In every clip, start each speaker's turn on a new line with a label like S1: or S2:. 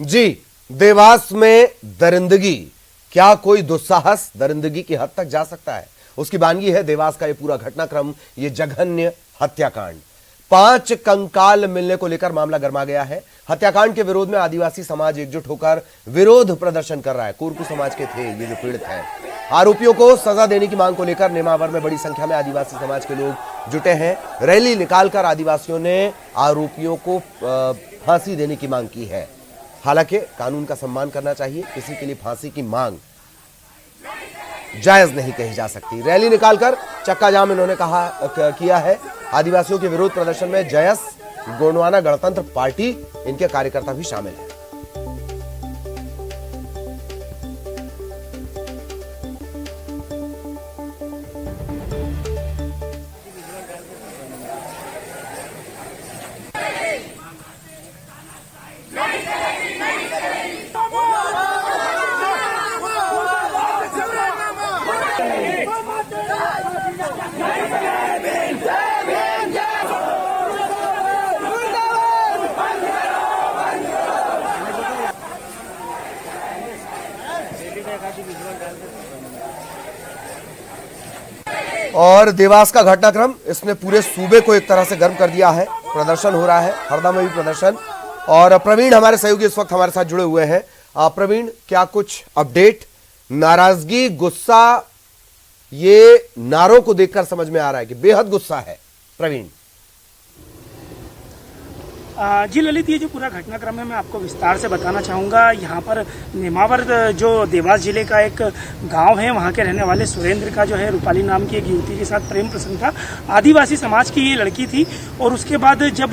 S1: जी, देवास में दरिंदगी, क्या कोई दुस्साहस दरिंदगी की हद तक जा सकता है? उसकी बानगी है देवास का ये पूरा घटनाक्रम, ये जघन्य हत्याकांड। 5 कंकाल मिलने को लेकर मामला गर्मा गया है। हत्याकांड के विरोध में आदिवासी समाज एकजुट होकर विरोध प्रदर्शन कर रहा है। कोरकू समाज के थे ये जो पीड़ित हैं। आरोपियों को सजा देने की मांग को लेकर नेमावर में बड़ी संख्या में आदिवासी समाज के लोग जुटे हैं। रैली निकालकर आदिवासियों ने आरोपियों को फांसी देने की मांग की है। हालांकि कानून का सम्मान करना चाहिए, किसी के लिए फांसी की मांग जायज नहीं कही जा सकती। रैली निकालकर चक्का जाम इन्होंने किया है। आदिवासियों के विरोध प्रदर्शन में जयस गोंडवाना गणतंत्र पार्टी, इनके कार्यकर्ता भी शामिल हैं। और देवास का घटनाक्रम, इसने पूरे सूबे को एक तरह से गर्म कर दिया है। प्रदर्शन हो रहा है, हरदा में भी प्रदर्शन। और प्रवीण हमारे सहयोगी इस वक्त हमारे साथ जुड़े हुए हैं। प्रवीण, क्या कुछ अपडेट? नाराजगी, गुस्सा, ये नारों को देखकर समझ में आ रहा है कि बेहद गुस्सा है। प्रवीण
S2: जी ललित, ये जो पूरा घटनाक्रम है मैं आपको विस्तार से बताना चाहूँगा। यहाँ पर नेमावर जो देवास जिले का एक गांव है, वहाँ के रहने वाले सुरेंद्र का जो है रूपाली नाम की एक युवती के साथ प्रेम प्रसंग था। आदिवासी समाज की ये लड़की थी और उसके बाद जब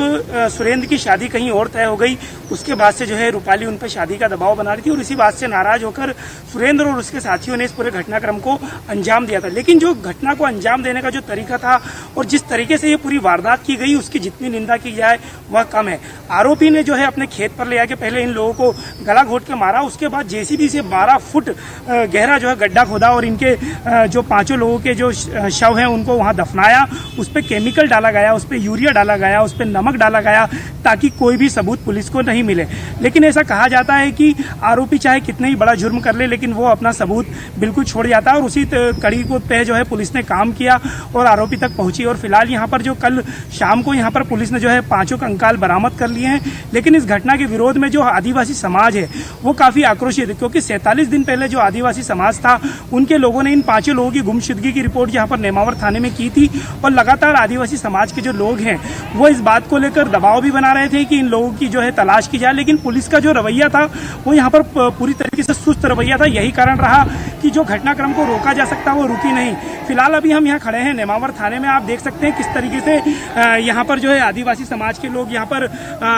S2: सुरेंद्र की शादी कहीं और तय हो गई, उसके बाद से जो है रूपाली उन पर शादी का दबाव बना रही थी और इसी बात से नाराज होकर सुरेंद्र और उसके साथियों ने इस पूरे घटनाक्रम को अंजाम दिया था। लेकिन जो घटना को अंजाम देने का जो तरीका था और जिस तरीके से ये पूरी वारदात की गई, उसकी जितनी निंदा की जाए वह कम है। आरोपी ने जो है अपने खेत पर ले आके पहले इन लोगों को गला घोट के मारा, उसके बाद जेसीबी से 12 फुट गहरा जो है गड्ढा खोदा और इनके जो 5 लोगों के जो शव हैं उनको वहां दफनाया। उस पर केमिकल डाला गया, उस पर यूरिया डाला गया, उस पर नमक डाला गया ताकि कोई भी सबूत पुलिस को नहीं मिले। लेकिन ऐसा कहा जाता है कि आरोपी चाहे कितना ही बड़ा जुर्म कर ले, लेकिन वो अपना सबूत बिल्कुल छोड़ जाता है और उसी कड़ी को पे जो है पुलिस ने काम किया और आरोपी तक पहुंची। और फिलहाल यहाँ पर जो कल शाम को यहाँ पर पुलिस ने जो है 5 कंकाल बरामद कर लिए हैं। लेकिन इस घटना के विरोध में जो आदिवासी समाज है वो काफी आक्रोशित है, क्योंकि 47 दिन पहले जो आदिवासी समाज था उनके लोगों ने इन 5 लोगों की गुमशुदगी की रिपोर्ट यहाँ पर नेमावर थाने में की थी और लगातार आदिवासी समाज के जो लोग हैं वो इस बात को लेकर दबाव भी बना रहे थे कि इन लोगों की जो है तलाश की जाए। लेकिन पुलिस का जो रवैया था वो यहाँ पर पूरी तरीके से सुस्त रवैया था। यही कारण रहा कि जो घटनाक्रम को रोका जा सकता वो रुकी नहीं। फिलहाल अभी हम यहाँ खड़े हैं नेमावर थाने में। आप देख सकते हैं किस तरीके से यहाँ पर जो है आदिवासी समाज के लोग यहाँ पर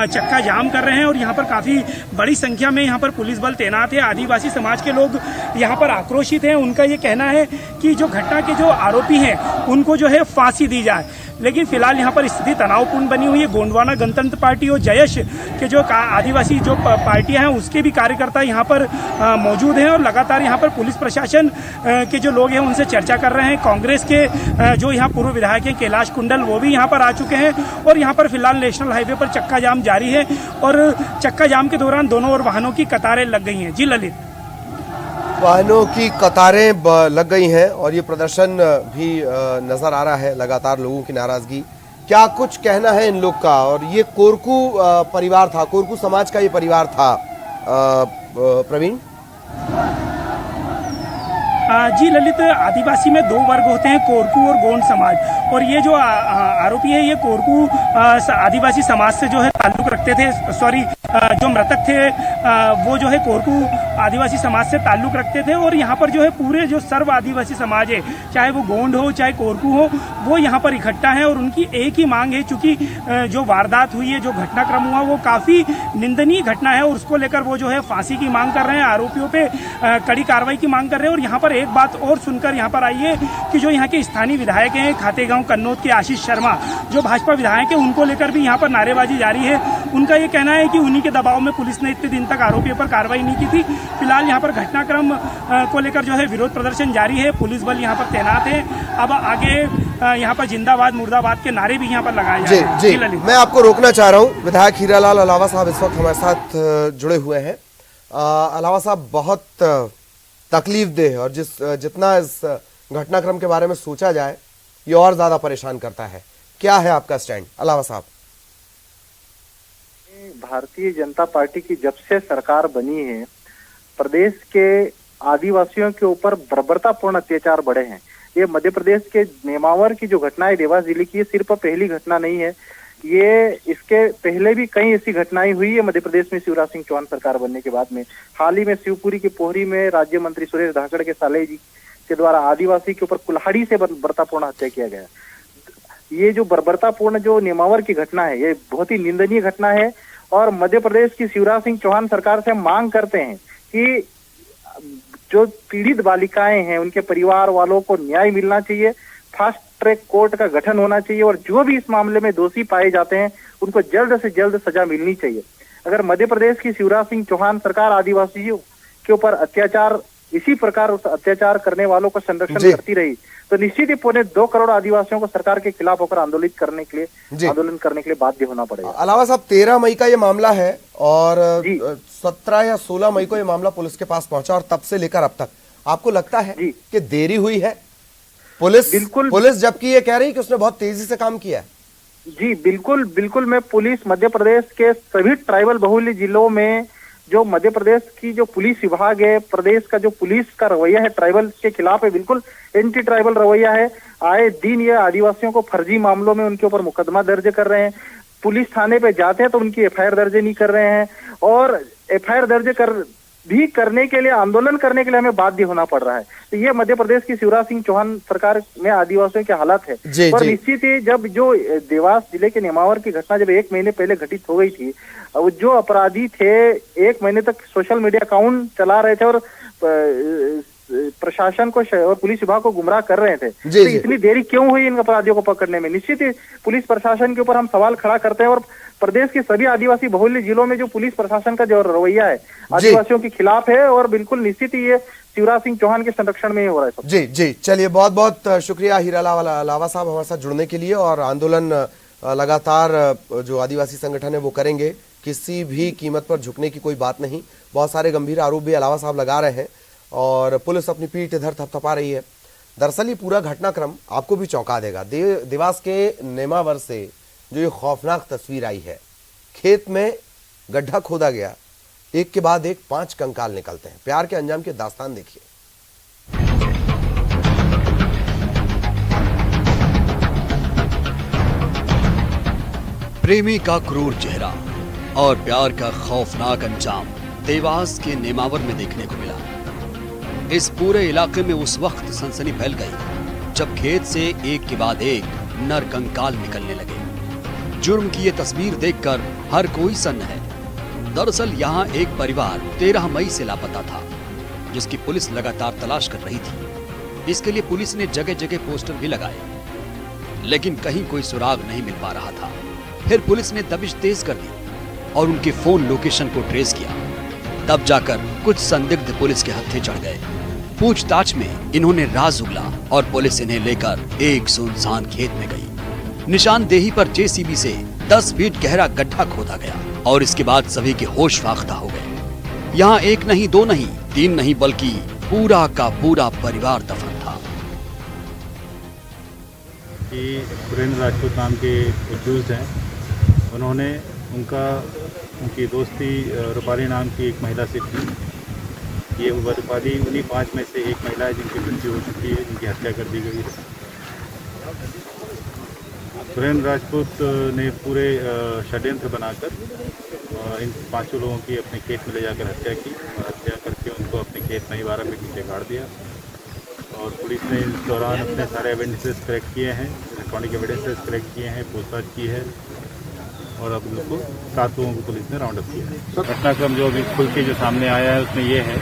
S2: चक्का जाम कर रहे हैं और यहाँ पर काफी बड़ी संख्या में यहाँ पर पुलिस बल तैनात है। आदिवासी समाज के लोग यहाँ पर आक्रोशित हैं। उनका ये कहना है कि जो घटना के जो आरोपी हैं उनको जो है फांसी दी जाए। लेकिन फिलहाल यहाँ पर स्थिति तनावपूर्ण बनी हुई है। गोंडवाना गणतंत्र पार्टी और जयश के जो आदिवासी जो पार्टियां हैं उसके भी कार्यकर्ता यहाँ पर मौजूद हैं और लगातार यहाँ पर पुलिस प्रशासन के जो लोग हैं उनसे चर्चा कर रहे हैं। कांग्रेस के जो यहाँ पूर्व विधायक हैं कैलाश कुंडल, वो भी यहाँ पर आ चुके हैं और यहाँ पर फिलहाल नेशनल हाईवे पर चक्का जाम जारी है और चक्का जाम के दौरान दोनों ओर वाहनों की कतारें लग गई हैं। जी ललित,
S1: वाहनों की कतारें लग गई हैं और ये प्रदर्शन भी नजर आ रहा है। लगातार लोगों की नाराजगी, क्या कुछ कहना है इन लोग का? और ये कोरकू परिवार था, कोरकू समाज का ये परिवार था। प्रवीण
S2: जी ललित, आदिवासी में 2 वर्ग होते हैं, कोरकू और गोंड समाज। और ये जो आरोपी है ये कोरकू आदिवासी समाज से जो है ताल्लुक रखते थे। जो मृतक थे वो जो है कोरकू आदिवासी समाज से ताल्लुक रखते थे और यहाँ पर जो है पूरे जो सर्व आदिवासी समाज है, चाहे वो गोंड हो चाहे कोरकू हो, वो यहाँ पर इकट्ठा है और उनकी एक ही मांग है। चूंकि जो वारदात हुई है, जो घटनाक्रम हुआ वो काफी निंदनीय घटना है और उसको लेकर वो जो है फांसी की मांग कर रहे हैं, आरोपियों पे कड़ी कार्रवाई की मांग कर रहे हैं। और यहाँ पर एक बात और सुनकर यहाँ पर आई है कि जो यहाँ के स्थानीय विधायक हैं खातेगांव कन्नौज के आशीष शर्मा, जो भाजपा विधायक है, उनको लेकर भी यहाँ पर नारेबाजी जारी है। उनका ये कहना है कि उन्हीं के दबाव में पुलिस ने इतने दिन तक आरोपियों पर कार्रवाई नहीं की थी। फिलहाल यहाँ पर घटनाक्रम को लेकर जो है विरोध प्रदर्शन जारी है, पुलिस बल यहाँ पर तैनात है। अब आगे यहाँ पर जिंदाबाद मुर्दाबाद के नारे भी यहाँ पर लगाए जा रहे हैं।
S1: जी, मैं आपको रोकना चाह रहा हूँ। विधायक हीरालाल अलावा साहब इस वक्त हमारे साथ जुड़े हुए हैं। अलावा साहब, बहुत तकलीफदेह और जितना इस घटनाक्रम के बारे में सोचा जाए ये और ज्यादा परेशान करता है। क्या है आपका स्टैंड अलावा साहब?
S3: भारतीय जनता पार्टी की जब से सरकार बनी है, प्रदेश के आदिवासियों के ऊपर बर्बरतापूर्ण अत्याचार बढ़े हैं। ये मध्य प्रदेश के नेमावर की जो घटना है देवास जिले की, ये सिर्फ पहली घटना नहीं है। ये इसके पहले भी कई ऐसी घटनाएं हुई है मध्य प्रदेश में शिवराज सिंह चौहान सरकार बनने के बाद में। हाल ही में शिवपुरी की पोहरी में राज्य मंत्री सुरेश धाकड़ के साले जी के द्वारा आदिवासी के ऊपर कुल्हाड़ी से बर्बरतापूर्ण हत्या किया गया। ये जो बर्बरतापूर्ण जो नेमावर की घटना है, ये बहुत ही निंदनीय घटना है और मध्य प्रदेश की शिवराज सिंह चौहान सरकार से मांग करते हैं कि जो पीड़ित बालिकाएं हैं उनके परिवार वालों को न्याय मिलना चाहिए, फास्ट ट्रैक कोर्ट का गठन होना चाहिए और जो भी इस मामले में दोषी पाए जाते हैं उनको जल्द से जल्द सजा मिलनी चाहिए। अगर मध्य प्रदेश की शिवराज सिंह चौहान सरकार आदिवासियों के ऊपर अत्याचार, इसी प्रकार उस अत्याचार करने वालों को संरक्षण करती रही तो निश्चित ही 2.25 करोड़ आदिवासियों को सरकार के खिलाफ होकर आंदोलन करने के लिए बाध्य होना पड़ेगा।
S1: अलावा साहब, 13 मई का ये मामला है और 17 या 16 मई को ये मामला पुलिस के पास पहुंचा और तब से लेकर अब तक आपको लगता है कि देरी हुई है? पुलिस जबकि ये कह रही है कि उसने बहुत तेजी से काम किया है।
S3: जी बिल्कुल मैं पुलिस मध्य प्रदेश के सभी ट्राइबल बहुल्य जिलों में जो मध्य प्रदेश की जो पुलिस विभाग है, प्रदेश का जो पुलिस का रवैया है ट्राइबल के खिलाफ है, बिल्कुल एंटी ट्राइबल रवैया है। आए दिन ये आदिवासियों को फर्जी मामलों में उनके ऊपर मुकदमा दर्ज कर रहे हैं। पुलिस थाने पे जाते हैं तो उनकी एफआईआर दर्ज नहीं कर रहे हैं और एफआईआर दर्ज करने के लिए, आंदोलन करने के लिए हमें बाध्य होना पड़ रहा है। तो ये मध्य प्रदेश की शिवराज सिंह चौहान सरकार में आदिवासियों की हालत है। और निश्चित ही जब जो देवास जिले के नेमावर की घटना जब 1 महीने पहले घटित हो गई थी, जो अपराधी थे 1 महीने तक सोशल मीडिया अकाउंट चला रहे थे और प्रशासन को और पुलिस विभाग को गुमराह कर रहे थे, तो इतनी देरी क्यों हुई इन अपराधियों को पकड़ने में? निश्चित ही पुलिस प्रशासन के ऊपर हम सवाल खड़ा करते हैं और प्रदेश के सभी आदिवासी बहुल्य जिलों में जो पुलिस प्रशासन का जो रवैया है आदिवासियों के खिलाफ है और बिल्कुल निश्चित ही ये शिवराज सिंह चौहान के संरक्षण में ही हो रहा है।
S1: जी, चलिए, बहुत बहुत शुक्रिया हीरालाल अलावा साहब हमारे साथ जुड़ने के लिए। और आंदोलन लगातार जो आदिवासी संगठन है वो करेंगे, किसी भी कीमत पर झुकने की कोई बात नहीं। बहुत सारे गंभीर आरोप भी अलावा साहब लगा रहे हैं और पुलिस अपनी पीठ इधर थपथपा रही है। दरअसल ये पूरा घटनाक्रम आपको भी चौंका देगा। देवास के नेमावर से जो ये खौफनाक तस्वीर आई है, खेत में गड्ढा खोदा गया, एक के बाद एक 5 कंकाल निकलते हैं। प्यार के अंजाम की दास्तान देखिए।
S4: प्रेमी का क्रूर चेहरा और प्यार का खौफनाक अंजाम देवास के नेमावर में देखने को मिला। इस पूरे इलाके में उस वक्त सनसनी फैल गई जब खेत से एक के बाद एक नर कंकाल निकलने लगे। जुर्म की ये तस्वीर देखकर हर कोई सन्न है। दरअसल यहाँ एक परिवार 13 मई से लापता था, जिसकी पुलिस लगातार तलाश कर रही थी। इसके लिए पुलिस ने जगह जगह पोस्टर भी लगाए, लेकिन कहीं कोई सुराग नहीं मिल पा रहा था। फिर पुलिस ने दबिश तेज कर दी और उनके फोन लोकेशन को ट्रेस किया। तब जाकर कुछ संदिग्ध पुलिस के हत्थे चढ़ गए। पूछताछ में इन्होंने राज उगला और पुलिस इन्हें लेकर एक सुनसान खेत में गई। निशानदेही पर जेसीबी से 10 फीट गहरा गड्ढा खोदा गया और इसके बाद सभी के होश फाख्ता हो गए। यहाँ 1 नहीं 2 नहीं 3 नहीं बल्कि पूरा का पूरा परिवार दफन था।
S5: सुरेंद्र राजपूत नाम के एक्यूज्ड हैं, उन्होंने उनकी दोस्ती रूपाली नाम की एक महिला से थी। ये रूपाली उन्हीं 5 में से एक महिला है जिनकी मृत्यु हो चुकी है, जिनकी हत्या कर दी गई है। सुरेंद्र राजपूत ने पूरे षड्यंत्र बनाकर इन 5 लोगों की अपने खेत में ले जाकर हत्या की और हत्या करके उनको अपने खेत में ही 12 फीट नीचे गाड़ दिया। और पुलिस ने इस दौरान अपने सारे एविडेंसेस कलेक्ट किए हैं, इलेक्ट्रॉनिक एविडेंसेस कलेक्ट किए हैं, पूछताछ की है और अब उनको 7 लोगों को पुलिस ने राउंड अप किया है। घटनाक्रम जो अभी खुल के जो सामने आया है उसमें ये है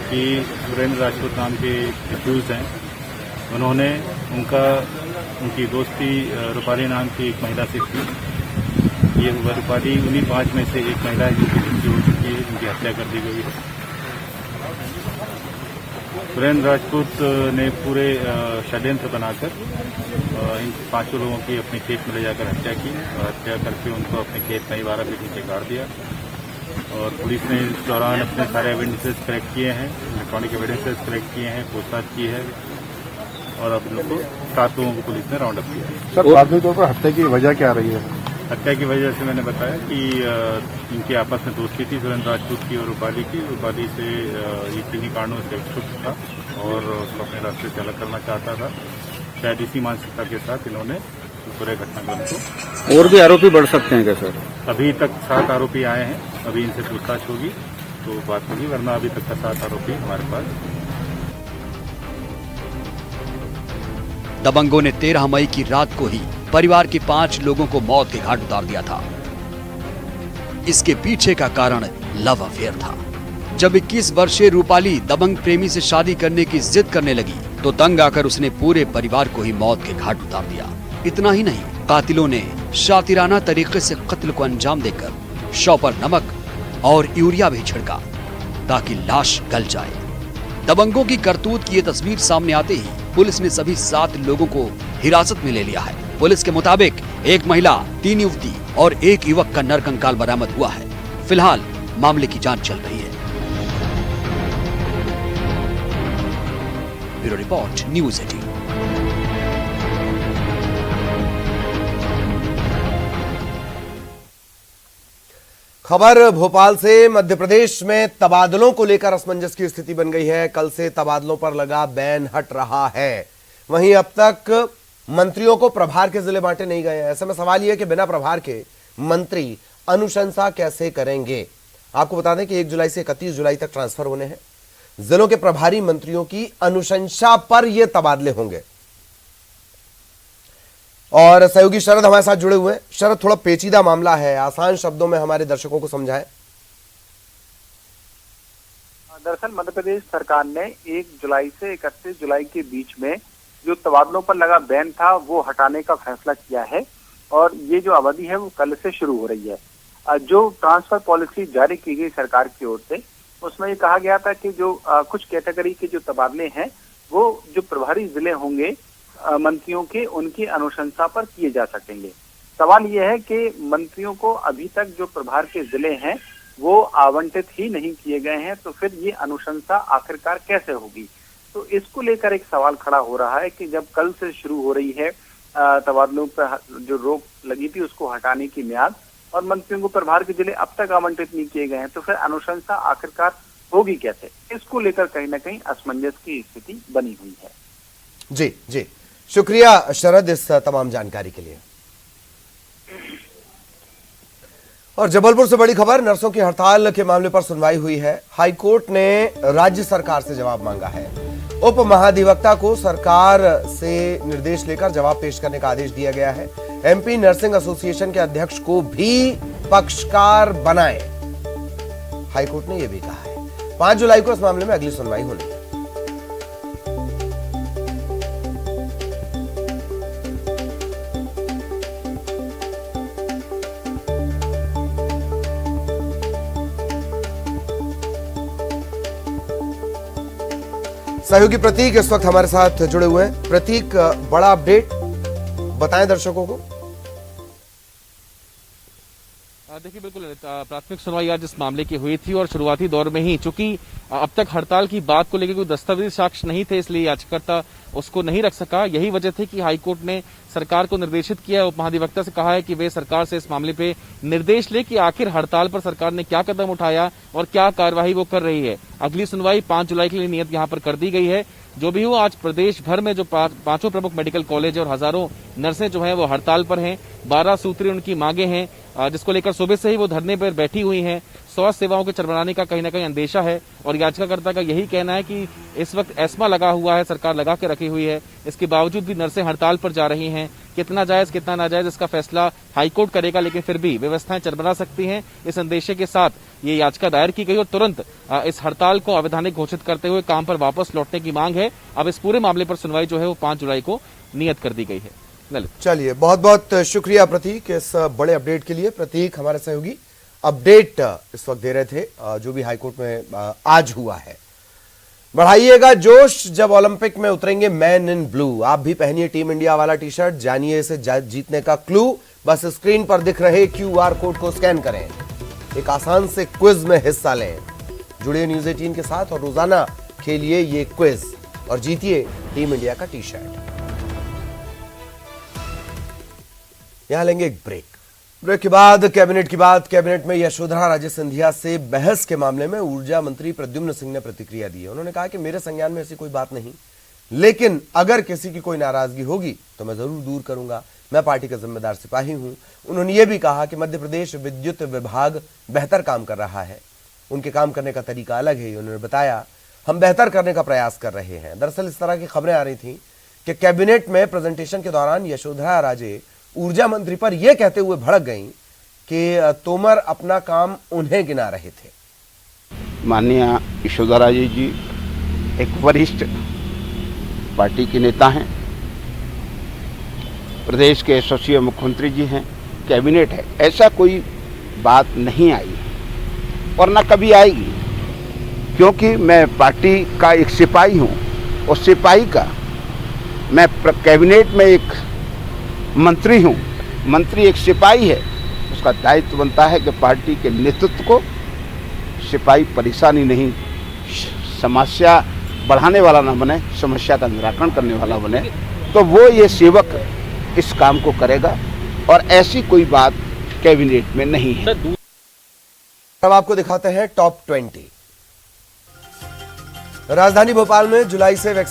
S5: कि सुरेंद्र राजपूत नाम के एक्यूज हैं, उन्होंने उनकी दोस्ती रूपाली नाम की एक महिला से थी। ये रूपाली उन्हीं 5 में से एक महिला है जिनकी मृत्यु हो चुकी है, जिनकी हत्या कर दी गई है। सुरेंद्र राजपूत ने पूरे षड्यंत्र बनाकर इन 5 लोगों की अपने खेत में ले जाकर हत्या की और हत्या करके उनको अपने खेत में 12 फीट नीचे गाड़ दिया। और पुलिस ने इस दौरान अपने सारे एविडेंसेस कलेक्ट किए हैं, इलेक्ट्रॉनिक एविडेंसेस कलेक्ट किए हैं, पूछताछ की है और अब लोगों को 7 लोगों को पुलिस ने राउंड अप किया है।
S6: सर, प्राथमिक तौर पर हत्या की वजह क्या रही है?
S5: हत्या की वजह से मैंने बताया कि इनकी आपस में दोस्ती थी, सुरेंद्र राजपूत की और रूपाली की। रूपाली से ये किन्हीं कारणों से उत्सुक था और उसको अपने रास्ते से अलग करना चाहता था। शायद इसी मानसिकता के साथ इन्होंने पूरे घटनाक्रम को।
S6: और भी आरोपी बढ़ सकते हैं क्या सर?
S5: अभी तक 7 आरोपी आए हैं, अभी इनसे पूछताछ होगी तो बात होगी, वरना अभी तक का 7 आरोपी हमारे पास।
S4: दबंगों ने 13 मई की रात को ही परिवार के 5 लोगों को मौत के घाट उतार दिया था। इसके पीछे का कारण लव अफेयर था। जब 21 वर्षीय रूपाली दबंग प्रेमी से शादी करने की जिद करने लगी तो तंग आकर उसने पूरे परिवार को ही मौत के घाट उतार दिया। इतना ही नहीं, कातिलों ने शातिराना तरीके से कत्ल को अंजाम देकर शव पर नमक और यूरिया भी छिड़का ताकि लाश गल जाए। दबंगों की करतूत की ये तस्वीर सामने आते ही पुलिस ने सभी 7 लोगों को हिरासत में ले लिया है। पुलिस के मुताबिक एक महिला, 3 युवती और 1 युवक का नरकंकाल बरामद हुआ है। फिलहाल मामले की जांच चल रही है। Bureau report, news 18।
S1: खबर भोपाल से। मध्य प्रदेश में तबादलों को लेकर असमंजस की स्थिति बन गई है। कल से तबादलों पर लगा बैन हट रहा है। वहीं अब तक मंत्रियों को प्रभार के जिले बांटे नहीं गए हैं। ऐसे में सवाल यह है कि बिना प्रभार के मंत्री अनुशंसा कैसे करेंगे। आपको बता दें कि 1 जुलाई से 31 जुलाई तक ट्रांसफर होने हैं। जिलों के प्रभारी मंत्रियों की अनुशंसा पर यह तबादले होंगे। और सहयोगी शरद हमारे साथ जुड़े हुए हैं। शरद, थोड़ा पेचीदा मामला है, आसान शब्दों में हमारे दर्शकों को समझाएं।
S3: दरअसल मध्य प्रदेश सरकार ने 1 जुलाई से 31 जुलाई के बीच में जो तबादलों पर लगा बैन था वो हटाने का फैसला किया है और ये जो अवधि है वो कल से शुरू हो रही है। जो ट्रांसफर पॉलिसी जारी की गई सरकार की ओर से उसमें ये कहा गया था कि जो कुछ कैटेगरी के जो तबादले हैं वो जो प्रभारी जिले होंगे मंत्रियों के, उनकी अनुशंसा पर किए जा सकेंगे। सवाल यह है कि मंत्रियों को अभी तक जो प्रभार के जिले हैं वो आवंटित ही नहीं किए गए हैं, तो फिर ये अनुशंसा आखिरकार कैसे होगी। तो इसको लेकर एक सवाल खड़ा हो रहा है कि जब कल से शुरू हो रही है तबादलों पर जो रोक लगी थी उसको हटाने की म्याद और मंत्रियों को प्रभार के जिले अब तक आवंटित नहीं किए गए हैं, तो फिर अनुशंसा आखिरकार होगी कैसे। इसको लेकर कहीं ना कहीं असमंजस की स्थिति बनी हुई है।
S1: जी जी, शुक्रिया शरद इस तमाम जानकारी के लिए। और जबलपुर से बड़ी खबर, नर्सों की हड़ताल के मामले पर सुनवाई हुई है। हाईकोर्ट ने राज्य सरकार से जवाब मांगा है। उप महाधिवक्ता को सरकार से निर्देश लेकर जवाब पेश करने का आदेश दिया गया है। एमपी नर्सिंग एसोसिएशन के अध्यक्ष को भी पक्षकार बनाए, हाईकोर्ट ने यह भी कहा है। 5 जुलाई को इस मामले में अगली सुनवाई होनी है। सहयोगी प्रतीक इस वक्त हमारे साथ जुड़े हुए हैं। प्रतीक, बड़ा अपडेट बताएं दर्शकों को।
S7: देखिए, बिल्कुल प्राथमिक सुनवाई आज इस मामले की हुई थी और शुरुआती दौर में ही चूंकि अब तक हड़ताल की बात को लेकर कोई दस्तावेजी साक्ष्य नहीं थे, इसलिए याचिकाकर्ता उसको नहीं रख सका। यही वजह थी कि हाईकोर्ट ने सरकार को निर्देशित किया, उप महाधिवक्ता से कहा है कि वे सरकार से इस मामले पे निर्देश ले कि आखिर हड़ताल पर सरकार ने क्या कदम उठाया और क्या कार्यवाही वो कर रही है। अगली सुनवाई 5 जुलाई के लिए नियत यहाँ पर कर दी गई है। जो भी हो, आज प्रदेश भर में जो 5 प्रमुख मेडिकल कॉलेज और हजारों नर्सें जो हैं वो हड़ताल पर हैं। 12 सूत्री उनकी मांगे हैं, जिसको लेकर सुबह से ही वो धरने पर बैठी हुई हैं। स्वास्थ्य सेवाओं के चरमराने का कहीं ना कहीं अंदेशा है और याचिकाकर्ता का यही कहना है कि इस वक्त एस्मा लगा हुआ है, सरकार लगा के रखी हुई है, इसके बावजूद भी नर्सें हड़ताल पर जा रही हैं। कितना जायज कितना नाजायज इसका फैसला हाईकोर्ट करेगा, लेकिन फिर भी व्यवस्थाएं चरमरा सकती हैं। इस अंदेशे के साथ ये याचिका दायर की गई और तुरंत इस हड़ताल को अवैधानिक घोषित करते हुए काम पर वापस लौटने की मांग है। अब इस पूरे मामले पर सुनवाई जो है वो 5 जुलाई को नियत कर दी गई है। ललित।
S1: चलिए, बहुत बहुत शुक्रिया प्रतीक इस बड़े अपडेट के लिए। प्रतीक हमारे सहयोगी अपडेट इस वक्त दे रहे थे जो भी हाईकोर्ट में आज हुआ है। बढ़ाइएगा जोश जब ओलंपिक में उतरेंगे मैन इन ब्लू। आप भी पहनिए टीम इंडिया वाला टी शर्ट, जानिए इसे जीतने का क्लू। बस स्क्रीन पर दिख रहे QR कोड को स्कैन करें, एक आसान से क्विज में हिस्सा लें, जुड़िए न्यूज़ 18 के साथ और रोजाना खेलिए ये क्विज और जीतिए टीम इंडिया का टी शर्ट। यहां लेंगे एक ब्रेक के बाद कैबिनेट की बात। कैबिनेट में यशोधरा राजे सिंधिया से बहस के मामले में ऊर्जा मंत्री प्रद्युम्न सिंह ने प्रतिक्रिया दी है। उन्होंने कहा कि मेरे संज्ञान में ऐसी कोई बात नहीं, लेकिन अगर किसी की कोई नाराजगी होगी तो मैं जरूर दूर करूंगा। मैं पार्टी का जिम्मेदार सिपाही हूं। उन्होंने ये भी कहा कि मध्य प्रदेश विद्युत विभाग बेहतर काम कर रहा है, उनके काम करने का तरीका अलग है। उन्होंने बताया हम बेहतर करने का प्रयास कर रहे हैं। दरअसल इस तरह की खबरें आ रही थी कि कैबिनेट में प्रेजेंटेशन के दौरान यशोधरा राजे ऊर्जा मंत्री पर यह कहते हुए भड़क गईं कि तोमर अपना काम उन्हें गिना रहे थे।
S6: माननीय यशोधरा जी एक वरिष्ठ पार्टी के नेता हैं, प्रदेश के यशस्वी मुख्यमंत्री जी हैं, कैबिनेट है, ऐसा कोई बात नहीं आई और न कभी आएगी, क्योंकि मैं पार्टी का एक सिपाही हूं और सिपाही का मैं कैबिनेट में एक मंत्री हूं। मंत्री एक सिपाही है, उसका दायित्व बनता है कि पार्टी के नेतृत्व को सिपाही परेशानी नहीं, समस्या बढ़ाने वाला ना बने, समस्या का निराकरण करने वाला बने, तो वो ये सेवक इस काम को करेगा और ऐसी कोई बात कैबिनेट में नहीं है।
S1: अब आपको दिखाते हैं टॉप 20। राजधानी भोपाल में जुलाई से वैक्सीन